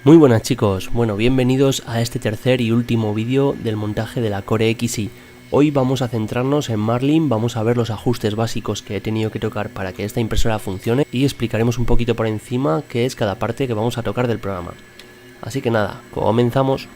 Muy buenas chicos, bienvenidos a este tercer y último vídeo del montaje de la Core XI. Hoy vamos a centrarnos en Marlin, vamos a ver los ajustes básicos que he tenido que tocar para que esta impresora funcione y explicaremos un poquito por encima qué es cada parte que vamos a tocar del programa. Así que nada, comenzamos.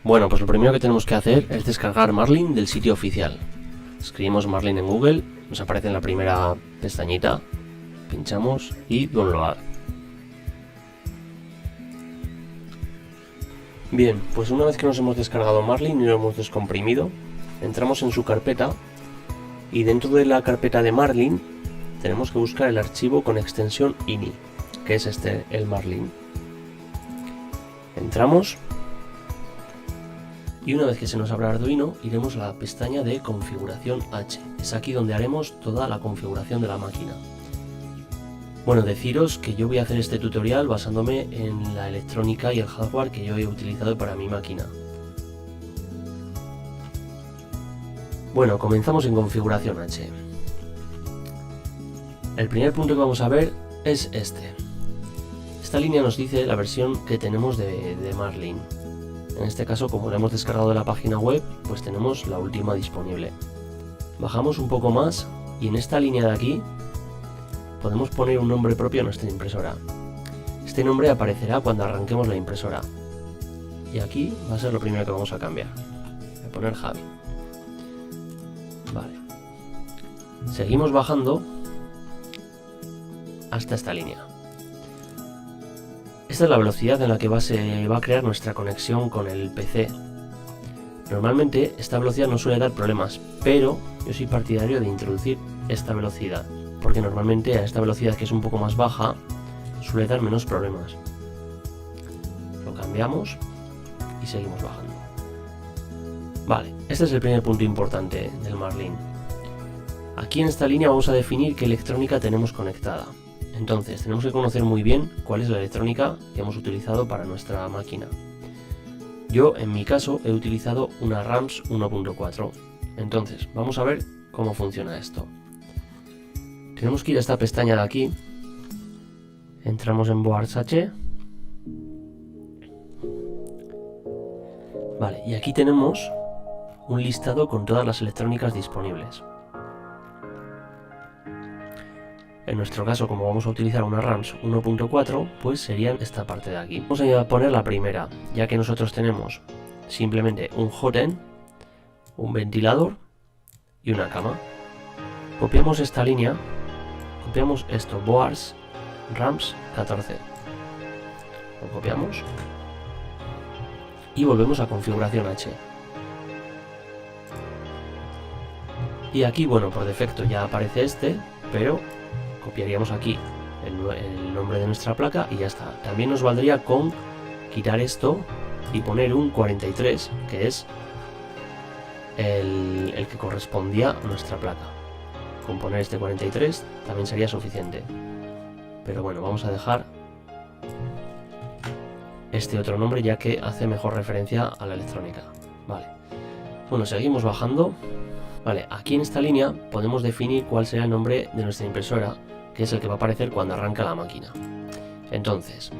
Bueno, pues lo primero que tenemos que hacer es descargar Marlin del sitio oficial. Escribimos Marlin en Google, nos aparece en la primera pestañita, pinchamos y download. Bien, pues una vez que nos hemos descargado Marlin y lo hemos descomprimido, entramos en su carpeta y dentro de la carpeta de Marlin tenemos que buscar el archivo con extensión ini, que es este, el Marlin. Entramos. Y una vez que se nos abra Arduino, iremos a la pestaña de configuración H. Es aquí donde haremos toda la configuración de la máquina. Bueno, deciros que yo voy a hacer este tutorial basándome en la electrónica y el hardware que yo he utilizado para mi máquina. Bueno, comenzamos en configuración H. El primer punto que vamos a ver es este. Esta línea nos dice la versión que tenemos de Marlin. En este caso, como lo hemos descargado de la página web, pues tenemos la última disponible. Bajamos un poco más y en esta línea de aquí podemos poner un nombre propio a nuestra impresora. Este nombre aparecerá cuando arranquemos la impresora. Y aquí va a ser lo primero que vamos a cambiar. Voy a poner Javi. Vale. Seguimos bajando hasta esta línea. Esta es la velocidad en la que se va a crear nuestra conexión con el PC. Normalmente esta velocidad no suele dar problemas, pero yo soy partidario de introducir esta velocidad, porque normalmente a esta velocidad, que es un poco más baja, suele dar menos problemas. Lo cambiamos y seguimos bajando. Vale, este es el primer punto importante del Marlin. Aquí en esta línea vamos a definir qué electrónica tenemos conectada. Entonces, tenemos que conocer muy bien cuál es la electrónica que hemos utilizado para nuestra máquina. Yo, en mi caso, he utilizado una RAMS 1.4. Entonces, vamos a ver cómo funciona esto. Tenemos que ir a esta pestaña de aquí. Entramos en Boards H. Vale, y aquí tenemos un listado con todas las electrónicas disponibles. En nuestro caso, como vamos a utilizar una RAMS 1.4, pues serían esta parte de aquí. Vamos a poner la primera, ya que nosotros tenemos simplemente un hotend, un ventilador y una cama. Copiamos esta línea, copiamos esto, boards, RAMS 14. Lo copiamos y volvemos a configuración H. Y aquí, bueno, por defecto ya aparece este, pero copiaríamos aquí el nombre de nuestra placa y ya está. También nos valdría con quitar esto y poner un 43, que es el que correspondía a nuestra placa. Con poner este 43 también sería suficiente. Pero bueno, vamos a dejar este otro nombre ya que hace mejor referencia a la electrónica. Vale. Bueno, seguimos bajando. Vale, aquí en esta línea podemos definir cuál será el nombre de nuestra impresora, que es el que va a aparecer cuando arranca la máquina. Entonces,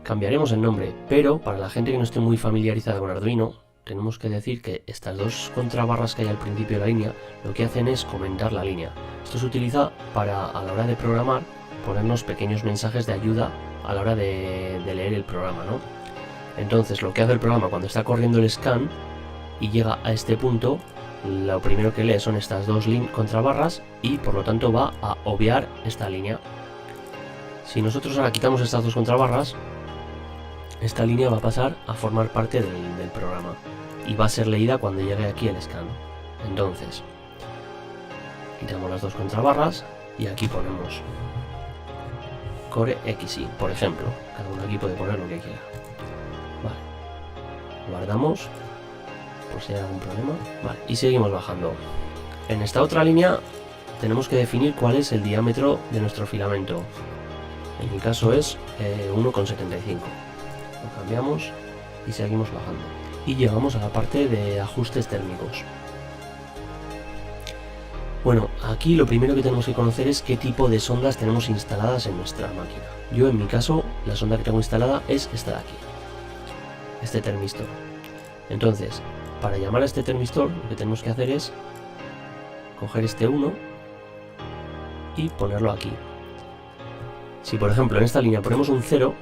cambiaremos el nombre, pero para la gente que no esté muy familiarizada con Arduino, tenemos que decir que estas dos contrabarras que hay al principio de la línea, lo que hacen es comentar la línea. Esto se utiliza para, a la hora de programar, ponernos pequeños mensajes de ayuda a la hora de leer el programa, ¿no? Entonces, lo que hace el programa cuando está corriendo el scan y llega a este punto, lo primero que lee son estas dos contrabarras y por lo tanto va a obviar esta línea. Si nosotros ahora quitamos estas dos contrabarras, esta línea va a pasar a formar parte del programa y va a ser leída cuando llegue aquí el scan. Entonces, quitamos las dos contrabarras y aquí ponemos Core XI, por ejemplo. Cada uno aquí puede poner lo que quiera. Vale, guardamos por si hay algún problema. Vale, y seguimos bajando. En esta otra línea tenemos que definir cuál es el diámetro de nuestro filamento. En mi caso es 1,75. Lo cambiamos y seguimos bajando. y llegamos a la parte de ajustes térmicos. Bueno, aquí lo primero que tenemos que conocer es qué tipo de sondas tenemos instaladas en nuestra máquina. Yo en mi caso, la sonda que tengo instalada es esta de aquí, este termistor. Entonces, para llamar a este termistor, lo que tenemos que hacer es coger este 1 y ponerlo aquí. Si por ejemplo en esta línea ponemos un 0,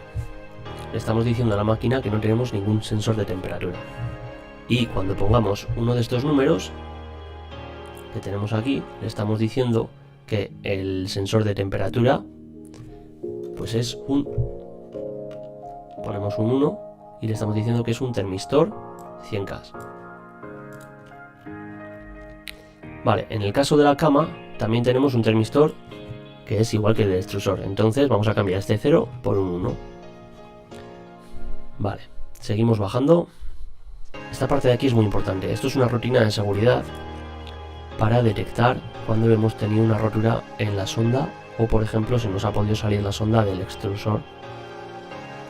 le estamos diciendo a la máquina que no tenemos ningún sensor de temperatura. Y cuando pongamos uno de estos números que tenemos aquí, le estamos diciendo que el sensor de temperatura pues es un... Ponemos un 1 y le estamos diciendo que es un termistor 100K. Vale, en el caso de la cama también tenemos un termistor que es igual que el del extrusor. Entonces vamos a cambiar este 0 por un 1. Vale, seguimos bajando. Esta parte de aquí es muy importante. Esto es una rutina de seguridad para detectar cuando hemos tenido una rotura en la sonda o por ejemplo se nos ha podido salir la sonda del extrusor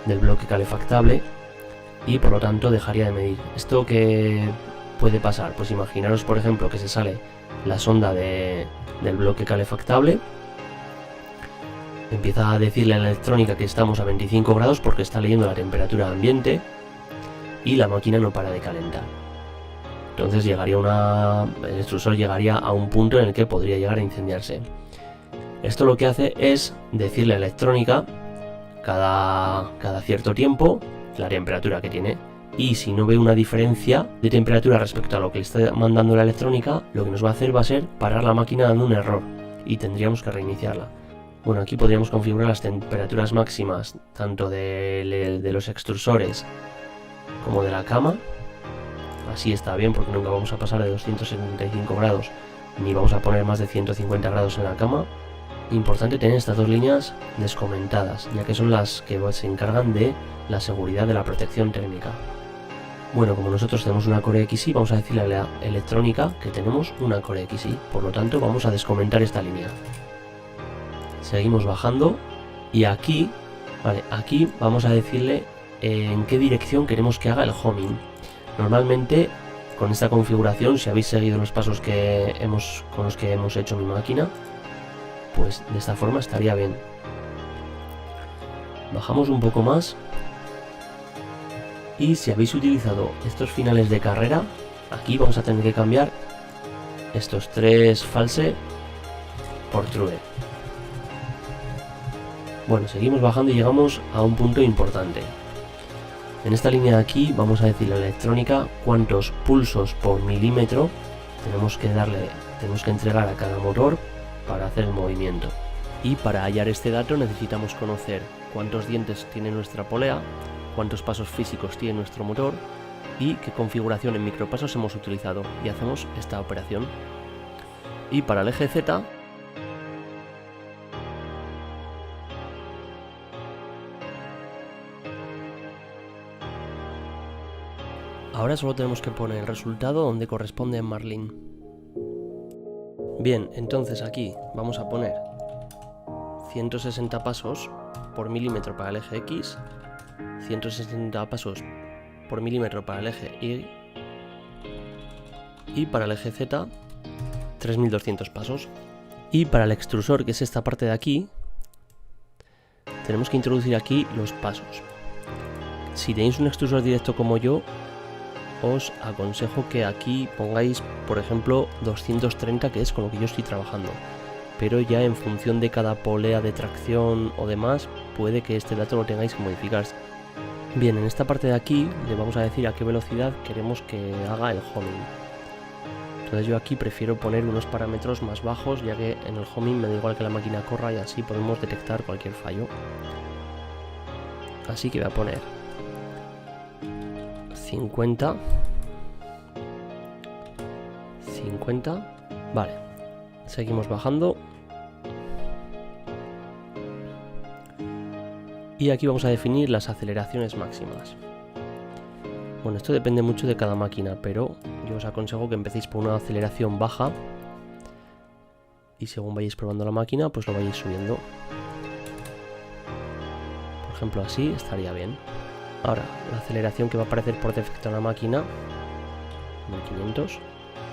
del bloque calefactable y por lo tanto dejaría de medir. ¿Esto qué puede pasar? Pues imaginaros por ejemplo que se sale la sonda del bloque calefactable, empieza a decirle a la electrónica que estamos a 25 grados porque está leyendo la temperatura ambiente y la máquina no para de calentar. Entonces el extrusor llegaría a un punto en el que podría llegar a incendiarse. Esto lo que hace es decirle a la electrónica cada cierto tiempo la temperatura que tiene. Y si no ve una diferencia de temperatura respecto a lo que le está mandando la electrónica, lo que nos va a hacer va a ser parar la máquina dando un error y tendríamos que reiniciarla. Bueno, aquí podríamos configurar las temperaturas máximas tanto de los extrusores como de la cama. Así está bien porque nunca vamos a pasar de 275 grados ni vamos a poner más de 150 grados en la cama. Importante tener estas dos líneas descomentadas, ya que son las que se encargan de la seguridad de la protección térmica. Bueno, como nosotros tenemos una Core XY, vamos a decirle a la electrónica que tenemos una Core XY, por lo tanto vamos a descomentar esta línea. Seguimos bajando y aquí, vale, aquí vamos a decirle en qué dirección queremos que haga el homing. Normalmente con esta configuración, si habéis seguido los pasos con los que hemos hecho mi máquina, pues de esta forma estaría bien. Bajamos un poco más y si habéis utilizado estos finales de carrera, aquí vamos a tener que cambiar estos 3 false por true. Bueno, seguimos bajando y llegamos a un punto importante. En esta línea de aquí vamos a decirle a la electrónica cuántos pulsos por milímetro tenemos que entregar a cada motor para hacer el movimiento. Y para hallar este dato necesitamos conocer cuántos dientes tiene nuestra polea, cuántos pasos físicos tiene nuestro motor y qué configuración en micropasos hemos utilizado, y hacemos esta operación. Y para el eje Z ahora solo tenemos que poner el resultado donde corresponde en Marlin. Bien, entonces aquí vamos a poner 160 pasos por milímetro para el eje X, 160 pasos por milímetro para el eje Y y para el eje Z 3200 pasos. Y para el extrusor, que es esta parte de aquí, tenemos que introducir aquí los pasos. Si tenéis un extrusor directo como yo, os aconsejo que aquí pongáis, por ejemplo, 230, que es con lo que yo estoy trabajando, pero ya en función de cada polea de tracción o demás, puede que este dato lo tengáis que modificar. Bien, en esta parte de aquí le vamos a decir a qué velocidad queremos que haga el homing. Entonces yo aquí prefiero poner unos parámetros más bajos, ya que en el homing me da igual que la máquina corra y así podemos detectar cualquier fallo. Así que voy a poner 50, vale, seguimos bajando y aquí vamos a definir las aceleraciones máximas. Bueno, esto depende mucho de cada máquina, pero yo os aconsejo que empecéis por una aceleración baja y según vayáis probando la máquina pues lo vayáis subiendo. Por ejemplo, así estaría bien. Ahora, la aceleración que va a aparecer por defecto en la máquina, 1500.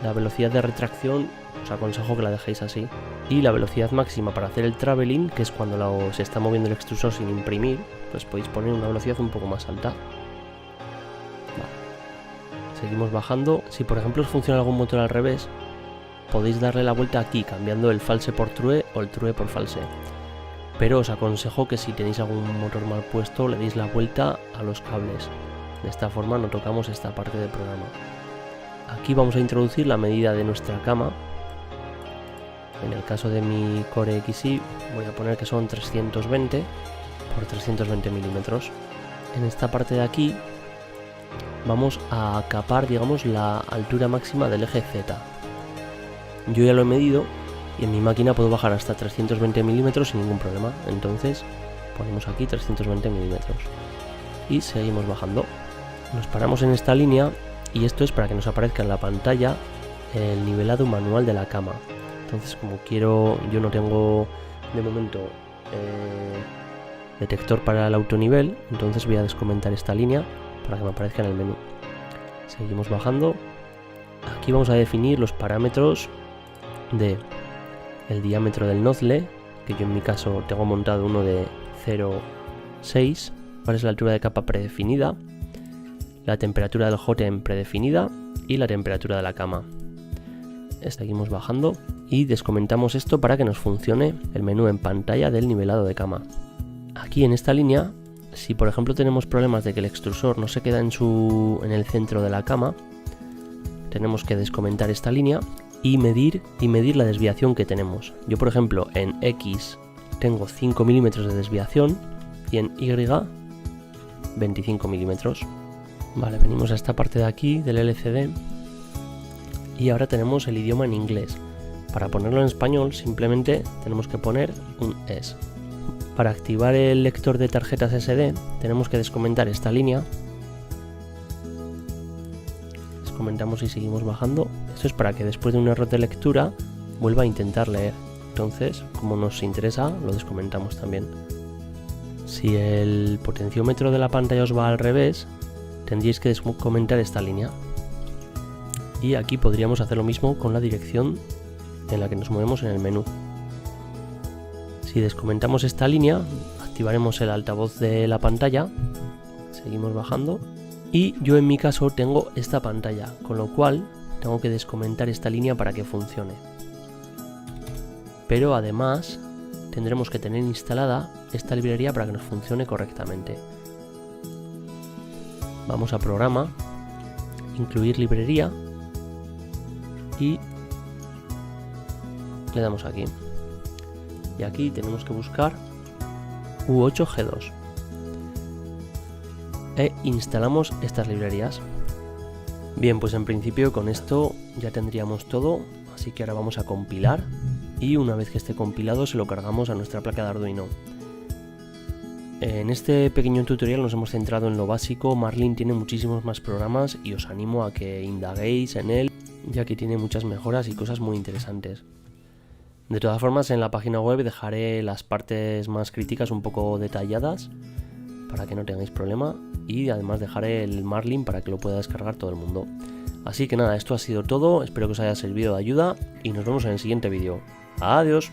La velocidad de retracción, os aconsejo que la dejéis así. Y la velocidad máxima para hacer el traveling, que es cuando se está moviendo el extrusor sin imprimir, pues podéis poner una velocidad un poco más alta. Vale. Seguimos bajando. Si por ejemplo os funciona algún motor al revés, podéis darle la vuelta aquí, cambiando el false por true o el true por false. Pero os aconsejo que si tenéis algún motor mal puesto, le deis la vuelta a los cables. De esta forma no tocamos esta parte del programa. Aquí vamos a introducir la medida de nuestra cama. En el caso de mi Core XI voy a poner que son 320 por 320 milímetros. En esta parte de aquí vamos a capar, digamos, la altura máxima del eje Z. Yo ya lo he medido y en mi máquina puedo bajar hasta 320 milímetros sin ningún problema. Entonces ponemos aquí 320 milímetros y seguimos bajando. Nos paramos en esta línea y esto es para que nos aparezca en la pantalla el nivelado manual de la cama. Entonces, como yo no tengo de momento detector para el autonivel, entonces voy a descomentar esta línea para que me aparezca en el menú. Seguimos bajando. Aquí vamos a definir los parámetros de el diámetro del nozzle, que yo en mi caso tengo montado uno de 0,6, cuál es la altura de capa predefinida, la temperatura del hotend predefinida y la temperatura de la cama. Seguimos bajando y descomentamos esto para que nos funcione el menú en pantalla del nivelado de cama. Aquí en esta línea, si por ejemplo tenemos problemas de que el extrusor no se queda en el centro de la cama, tenemos que descomentar esta línea y medir la desviación que tenemos. Yo por ejemplo en X tengo 5 milímetros de desviación y en Y 25 milímetros. Vale, venimos a esta parte de aquí del LCD y ahora tenemos el idioma en inglés. Para ponerlo en español simplemente tenemos que poner un ES. Para activar el lector de tarjetas SD tenemos que descomentar esta línea. Descomentamos y seguimos bajando. Esto es para que después de un error de lectura vuelva a intentar leer. Entonces, como nos interesa, lo descomentamos también. Si el potenciómetro de la pantalla os va al revés, tendríais que descomentar esta línea. Y aquí podríamos hacer lo mismo con la dirección en la que nos movemos en el menú. Si descomentamos esta línea, activaremos el altavoz de la pantalla. Seguimos bajando. Y yo en mi caso tengo esta pantalla, con lo cual tengo que descomentar esta línea para que funcione. Pero además tendremos que tener instalada esta librería para que nos funcione correctamente. Vamos a programa, incluir librería y le damos aquí. Y aquí tenemos que buscar U8G2 e instalamos estas librerías. Bien, pues en principio con esto ya tendríamos todo, así que ahora vamos a compilar y una vez que esté compilado se lo cargamos a nuestra placa de Arduino. En este pequeño tutorial nos hemos centrado en lo básico. Marlin tiene muchísimos más programas y os animo a que indaguéis en él, ya que tiene muchas mejoras y cosas muy interesantes. De todas formas, en la página web dejaré las partes más críticas un poco detalladas para que no tengáis problema, y además dejaré el Marlin para que lo pueda descargar todo el mundo. Así que nada, esto ha sido todo, espero que os haya servido de ayuda y nos vemos en el siguiente vídeo. ¡Adiós!